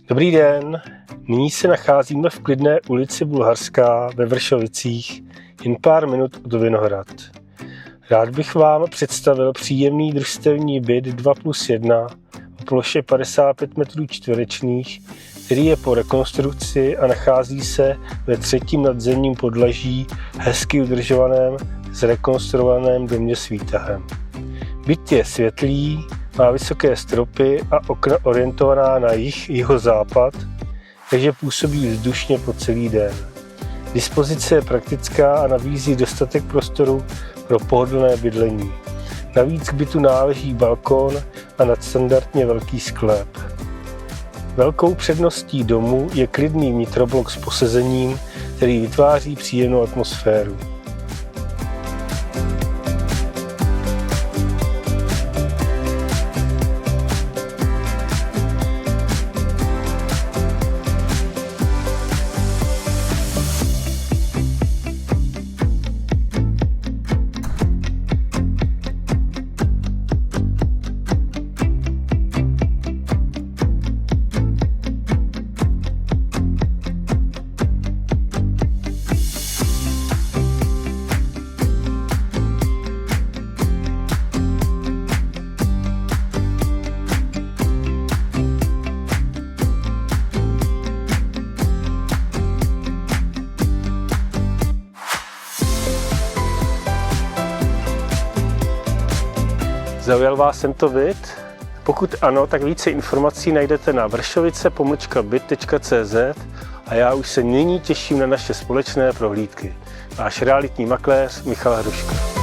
Dobrý den, nyní se nacházíme v klidné ulici Bulharská ve Vršovicích, jen pár minut od Vinohrad. Rád bych vám představil příjemný družstevní byt 2+1 o ploše 55 m2, který je po rekonstrukci a nachází se ve 3. nadzemním podlaží hezky udržovaném zrekonstruovaném domě s výtahem. Byt je světlý, má vysoké stropy a okna orientovaná na jihozápad, takže působí vzdušně po celý den. Dispozice je praktická a nabízí dostatek prostoru pro pohodlné bydlení. Navíc k bytu náleží balkon a nadstandardně velký sklep. Velkou předností domu je klidný vnitroblok s posezením, který vytváří příjemnou atmosféru. Zaujal vás tento byt? Pokud ano, tak více informací najdete na vršovice-byt.cz a já už se nyní těším na naše společné prohlídky. Váš realitní makléř Michal Hruška.